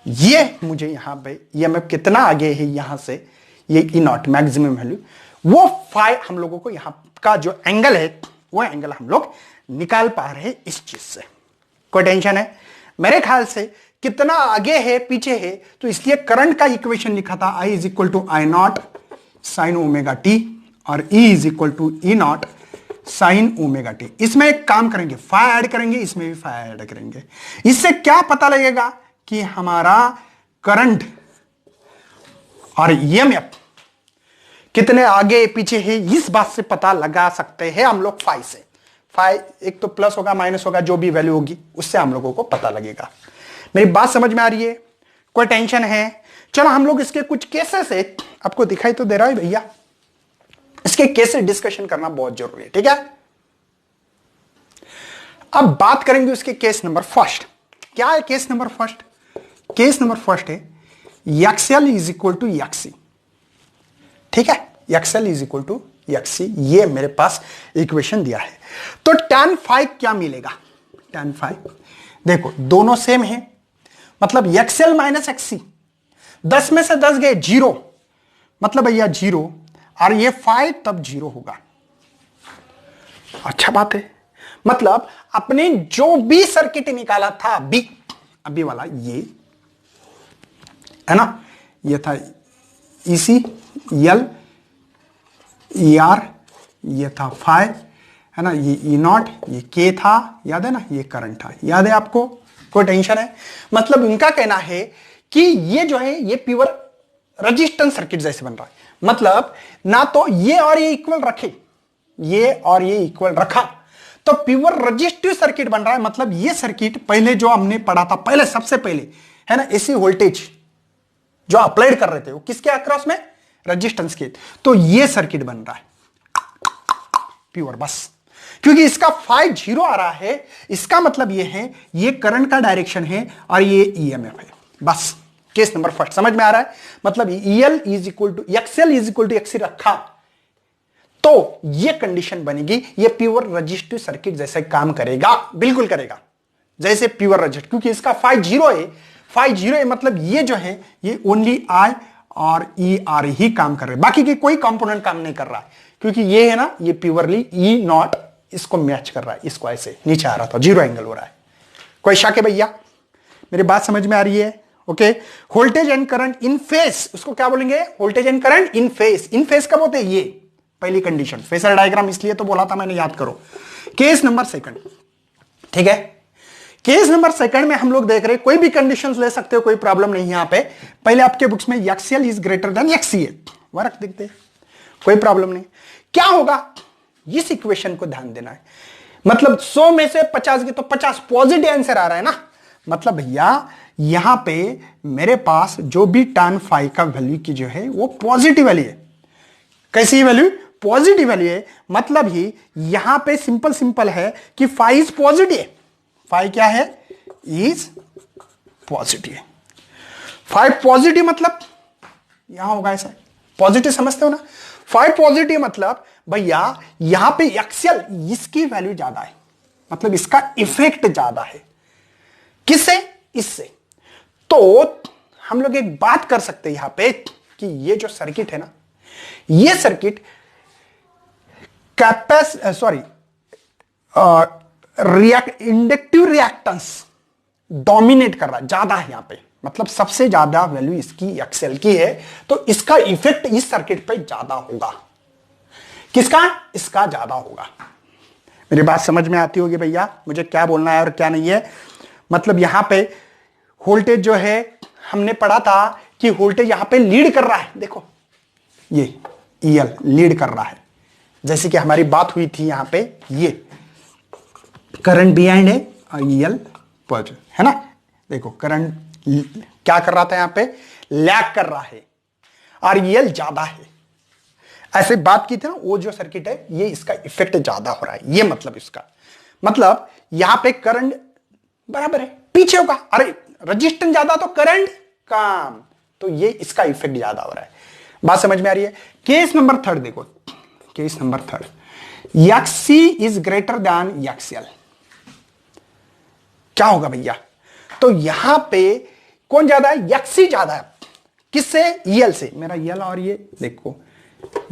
ये मुझे यहां पे EMF कितना आगे है यहां से, ये E नॉट मैक्सिमम वैल्यू, वो फाई हम लोगों को यहां का जो एंगल है वो एंगल हम लोग निकाल पा रहे हैं इस चीज से। कोई टेंशन है? मेरे ख्याल से कितना आगे है पीछे है, तो इसलिए करंट का इक्वेशन लिखा था I is equal to I naught sine omega t और E is equal to E naught sine omega t. इसमें एक काम करेंगे, फाई ऐड करेंगे, इसमें भी फाई ऐड करेंगे। इससे क्या पता लगेगा कि हमारा करंट और EMF कितने आगे पीछे है, इस बात से पता लगा सकते हैं हम लोग फाई से। फाई एक तो प्लस होगा माइनस होगा, जो भी वैल्यू होगी उससे हम लोगों को पता लगेगा। मेरी बात समझ में आ रही है? कोई टेंशन है? चलो हम लोग इसके कुछ केसेस है, आपको दिखाई तो दे रहा है भैया, इसके केसेस डिस्कशन करना बहुत जरूरी है, ठीक है। अब बात करेंगे उसके केस नंबर फर्स्ट। क्या है case number first? Case number first है XL is equal to XC, ठीक है, XL is equal to XC, ये मेरे पास इक्वेशन दिया है। तो tan फाई क्या मिलेगा? tan फाई देखो दोनों सेम है, मतलब एक्सएल माइनस एक्सी, 10 में से 10 गए 0, मतलब भैया 0, और ये फाई तब 0 होगा। अच्छा बात है, मतलब अपने जो भी सर्किट निकाला था बी, अभी वाला ये है ना, ये था EC L ER, ये था फाई, है ना, ये E नॉट, ये K था, याद है ना, ये करंट था, याद है आपको? कोई टेंशन है? मतलब इनका कहना है कि ये जो है ये प्योर रेजिस्टेंस सर्किट जैसे बन रहा है, मतलब ना तो ये और ये इक्वल रखे, ये और ये इक्वल रखा तो प्योर रेजिस्टिव सर्किट बन रहा है। मतलब ये सर्किट पहले जो हमने पढ़ा था, पहले सबसे पहले है ना, एसी वोल्टेज जो अप्लाइड कर रहे थे वो किसके अक्रॉस में? रेजिस्टेंस के। तो ये सर्किट बन रहा है प्योर, बस। क्योंकि इसका फाइ 0 आ रहा है, इसका मतलब ये है ये करंट का डायरेक्शन है और ये ईएमएफ है। बस केस नंबर फर्स्ट समझ में आ रहा है। मतलब EL is equal to XL is equal to XC रखा तो ये कंडीशन बनेगी, ये प्योर रजिस्टिव सर्किट जैसे काम करेगा, बिल्कुल करेगा जैसे प्योर रजिस्टिव, क्योंकि इसका फाइ 0 है। फाइ 0 है मतलब ये जो है ये ओनली I और ER ही काम कर रहे हैं, बाकी के कोई कंपोनेंट काम नहीं कर रहा है, क्योंकि ये है ना ये प्योरली E0 इसको मैच कर रहा है, इसको ऐसे नीचे आ रहा था, 0 एंगल हो रहा है। कोई शक है भैया? मेरी बात समझ में आ रही है? Okay. Voltage and current in face, उसको क्या बोलेंगे? Voltage and current in face. In face कब होते हैं? ये पहली कंडीशन। फेसर डायग्राम इसलिए तो बोला था मैंने, याद करो। केस नंबर सेकंड, ठीक है। केस नंबर सेकंड में हम लोग देख रहे हैं, कोई भी कंडीशंस ले सकते हो, कोई प्रॉब्लम नहीं है यहां पे। पहले आपके बुक्स में XL is greater than XC है, वह रख देते हैं, कोई प्रॉब्लम नहीं। क्या होगा इस इक्वेशन को ध्यान देना है। मतलब 100 में से 50 की तो 50 पॉजिटिव आंसर आ रहा है ना। मतलब भैया यहां पे मेरे पास जो भी tan फाइ का वैल्यू की जो है वो पॉजिटिव वैल्यू है। कैसी वैल्यू? पॉजिटिव वैल्यू है। मतलब ही यहां पे सिंपल है कि फाइ इज पॉजिटिव। फाइ क्या है? Is positive. फाइ पॉजिटिव मतलब यहां होगा ऐसा, पॉजिटिव समझते हो ना। फाइ पॉजिटिव मतलब भैया यहां पे XL इसकी वैल्यू ज्यादा है, मतलब इसका इफेक्ट ज्यादा है। किससे? इससे। तो हम लोग एक बात कर सकते हैं यहां पे कि ये जो सर्किट है ना, ये सर्किट इंडक्टिव रिएक्टेंस डोमिनेट कर रहा है, ज्यादा है यहां पे। मतलब सबसे ज्यादा वैल्यू इसकी XL की है, तो इसका इफेक्ट इस सर्किट पे ज्यादा होगा। किसका? इसका ज्यादा होगा। मेरी बात समझ में आती होगी भैया मुझे क्या बोलना है और क्या नहीं है। मतलब यहां पे वोल्टेज जो है हमने पढ़ा था कि वोल्टेज यहां पे लीड कर रहा है। देखो ये EL लीड कर रहा है, जैसे कि हमारी बात हुई थी यहां पे, ये करंट बिहाइंड है और EL पॉजिटिव है ना। देखो करंट क्या कर रहा था यहां पे? लैग कर रहा है और EL ज्यादा है। ऐसे बात की थी ना, वो जो सर्किट है ये इसका इफेक्ट ज्यादा हो रहा है, ये मतलब इसका मतलब यहां पे करंट बराबर है, पीछे होगा। अरे रजिस्टेंस ज्यादा तो करंट कम, तो ये इसका इफेक्ट ज्यादा हो रहा है। बात समझ में आ रही है? केस नंबर थर्ड देखो, case number third, XC is greater than XL। क्या होगा भैया? तो यहां पे कौन ज्यादा है? XC ज्यादा है। किससे? EL से। मेरा EL और ये देखो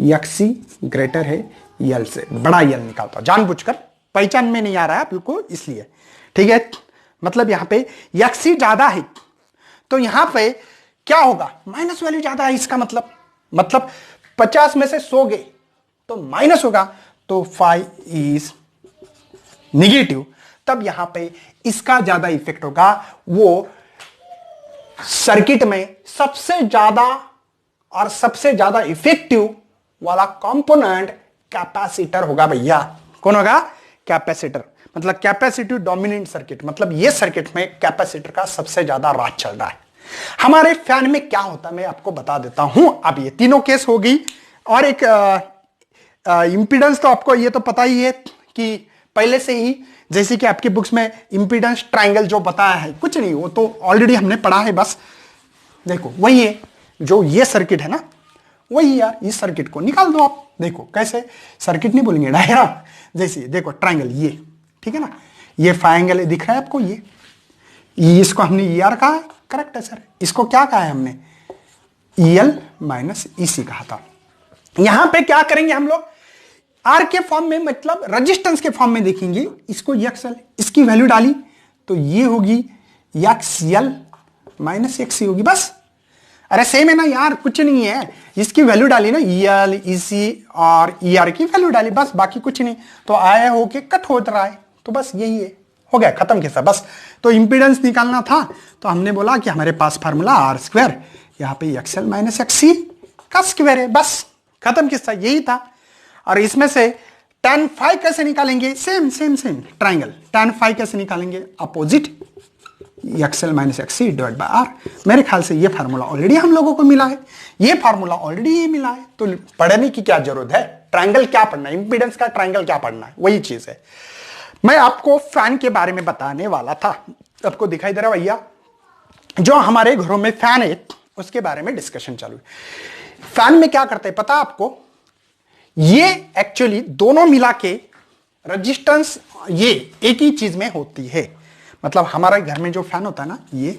XC ग्रेटर है EL से, बड़ा EL निकालता जानबूझकर, पहचान में नहीं आ रहा है बिल्कुल इसलिए, ठीक है। मतलब यहां पे XC ज्यादा है, तो यहां पे क्या होगा? माइनस वैल्यू ज्यादा है इसका मतलब 50 में से 100 गए तो माइनस होगा, तो फाइ इज निगेटिव। तब यहां पे इसका ज्यादा इफेक्ट होगा। वो सर्किट में सबसे ज्यादा और सबसे ज्यादा इफेक्टिव वाला कंपोनेंट कैपेसिटर होगा भैया। कौन होगा? कैपेसिटर। मतलब कैपेसिटिव डोमिनेंट सर्किट, मतलब ये सर्किट में कैपेसिटर का सबसे ज्यादा राज चल रहा है। हमारे फैन में क्या होता है मैं आपको बता देता हूं। अब ये तीनों केस होगी और एक इंपीडेंस, तो आपको ये तो पता ही है कि पहले से ही, जैसे कि आपके बुक्स में इंपीडेंस ट्रायंगल जो बताया है, कुछ नहीं, वो तो ऑलरेडी हमने पढ़ा है। बस देखो वही है, जो ये सर्किट है ना वही यार, इस सर्किट को निकाल दो आप। देखो कैसे, सर्किट नहीं बोलेंगे, डायग्राम। जैसे देखो ट्रायंगल ये, ठीक है ना, ये फाइंगल दिख रहा है आपको, ये इसको हमने ER कहा है, करेक्ट है सर। इसको क्या कहा है हमने? EL माइनस EC कहा था। यहां पे क्या करेंगे हम लोग? R के फॉर्म में, मतलब रजिस्टेंस के फॉर्म में देखेंगे इसको। XL इसकी वैल्यू डाली तो ये होगी XL माइनस XC होगी, बस। अरे सेम है ना यार, कुछ नहीं है। इसकी वैल्यू डाली ना, EL EC और ER की वैल्यू डाली, बस, बाकी कुछ नहीं। तो आया होके कट होता रहा है, तो बस यही है, हो गया, खत्म किस्सा बस। तो इंपीडेंस निकालना था, तो हमने बोला कि हमारे पास फार्मूला R², यहां पे XL माइनस XC का स्क्वायर है, बस खत्म किस्सा, यही था। और इसमें से tan फाइ कैसे निकालेंगे? सेम ट्रायंगल, tan फाइ कैसे निकालेंगे? Opposite XL minus XC divide by R। मेरे ख्याल से ये फार्मूला ऑलरेडी हम लोगों को मिला है, ये फार्मूला ऑलरेडी मिला है, तो पढ़ने की क्या जरूरत है? ट्रायंगल क्या पढ़ना है, इंपीडेंस का ट्रायंगल क्या पढ़ना है, वही चीज है। मैं आपको फैन के बारे में बताने वाला था। आपको दिखाई दे रहा है भैया, जो हमारे घरों में फैन है उसके बारे में डिस्कशन चालू है। फैन में क्या करते हैं पता है आपको, ये एक्चुअली दोनों मिला के रेजिस्टेंस ये एक ही चीज में होती है। मतलब हमारे घर में जो फैन होता है ना, ये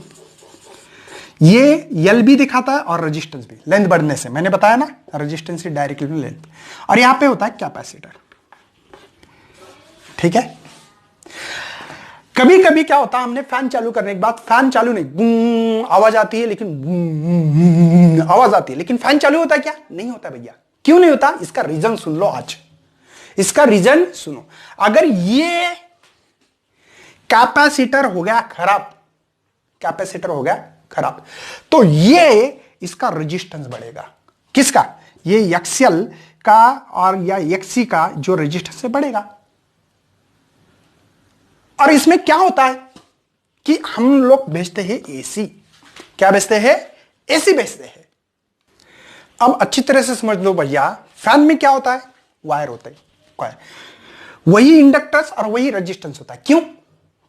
यल भी दिखाता है और रेजिस्टेंस भी, लेंथ बढ़ने से, मैंने बताया ना रेजिस्टेंस डायरेक्टली लेंथ, और यहां पे होता है कैपेसिटर। ठीक है, कभी कभी क्या होता है, हमने फैन चालू करने के बाद फैन चालू नहीं, गूं आवाज आती है, लेकिन आवाज आती है, लेकिन फैन चालू होता है क्या, नहीं होता भैया। क्यों नहीं होता, इसका रीजन सुन लो आज, इसका रीजन सुनो। अगर ये कैपेसिटर हो गया खराब, कैपेसिटर हो गया खराब, तो ये इसका रेजिस्टेंस बढ़ेगा। किसका, ये एक्सएल का और या एक्सी का जो रेजिस्टेंस है बढ़ेगा। और इसमें क्या होता है कि हम लोग भेजते हैं एसी, क्या भेजते हैं, एसी भेजते हैं। अब अच्छी तरह से समझ लो भैया, फैन में क्या होता है, वायर होता है, वायर, वही इंडक्टर्स और वही रेजिस्टेंस होता है। क्यों,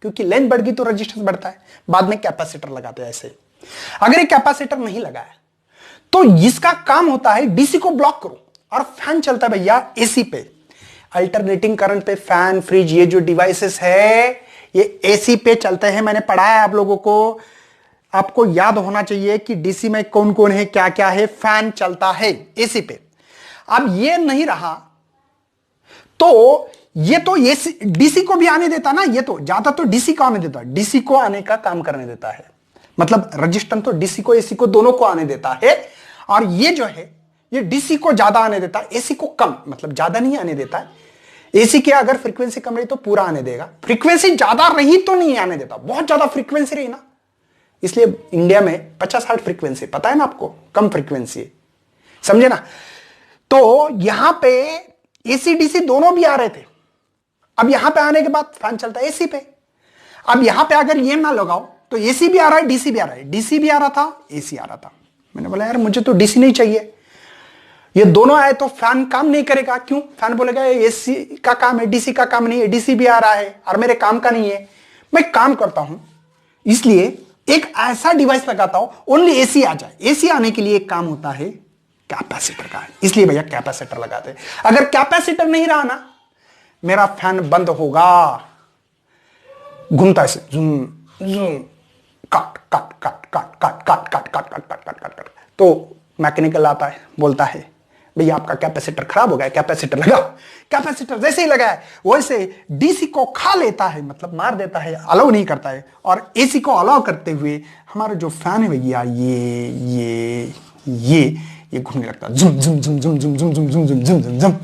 क्योंकि लेंथ बढ़ गई तो रेजिस्टेंस बढ़ता है। बाद में कैपेसिटर लगाते हैं ऐसे। अगर ये कैपेसिटर नहीं लगाया तो इसका काम होता है डीसी को ब्लॉक करो, और फैन चलता है भैया एसी पे, अल्टरनेटिंग करंट पे। फैन, फ्रिज, ये जो डिवाइसेस है ये एसी पे चलते हैं। मैंने पढ़ाया है आप लोगों को, आपको याद होना चाहिए कि डीसी में कौन कौन है, क्या क्या है। फैन चलता है एसी पे। अब ये नहीं रहा तो ये तो एसी डीसी को भी आने देता ना, ये तो ज्यादा तो डीसी को आने देता, डीसी को आने का काम करने देता है। मतलब रजिस्टेंस तो डीसी को एसी को दोनों को आने देता है, और ये जो है ये डीसी को ज्यादा आने देता है, एसी को कम, मतलब ज्यादा नहीं आने देता है। एसी के अगर फ्रीक्वेंसी कम रही तो पूरा आने देगा, फ्रीक्वेंसी ज्यादा रही तो नहीं आने देता। बहुत ज्यादा फ्रीक्वेंसी रही ना, इसलिए इंडिया में 50-60 फ्रीक्वेंसी, पता है ना आपको, कम फ्रीक्वेंसी है, समझे ना। तो यहां पे एसी डीसी दोनों भी आ रहे थे। अब यहां पे आने के बाद फैन चलता है एसी पे। अब यहां पे अगर ये ना लगाओ तो एसी भी आ रहा है, डीसी भी आ रहा है, डीसी भी आ रहा था, एसी आ रहा था। मैंने बोला यार मुझे तो डीसी नहीं चाहिए, ये दोनों आए तो फैन काम नहीं करेगा। क्यों, फैन बोलेगा एसी का काम है, डीसी का काम नहीं है, डीसी भी आ रहा है और मेरे काम का नहीं है। मैं काम करता हूं, इसलिए एक ऐसा डिवाइस लगाता हूं ओनली एसी आ जाए। एसी आने के लिए एक काम होता है कैपेसिटर का, इसलिए भैया कैपेसिटर लगाते हैं। अगर कैपेसिटर नहीं रहा ना, मेरा फैन बंद होगा, घूमता ऐसे zoom zoom, cut cut cut cut cut cut cut cut cut cut cut cut cut. तो मैकेनिकल आता है, बोलता है भैया आपका कैपेसिटर खराब हो गया, कैपेसिटर लगाओ। कैपेसिटर जैसे ही लगाया वैसे डीसी को खा लेता है, मतलब मार देता है, अलाउ नहीं करता है। और एसी को अलाउ करते हुए हमारा जो फैन है भैया ये घूमने लगता है, जुम जुम जुम जुम जुम जुम जुम जुम जुम जुम जुम जुम।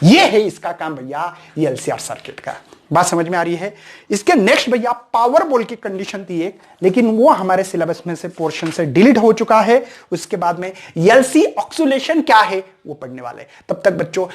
ये है इसका काम भैया, ये एलसीआर सर्किट का। बात समझ में आ रही है। इसके नेक्स्ट भैया पावर बोल की कंडीशन थी एक, लेकिन वो हमारे सिलेबस में से पोर्शन से डिलीट हो चुका है। उसके बाद में एलसी ऑक्सीलेशन क्या है वो पढ़ने वाले। तब तक बच्चों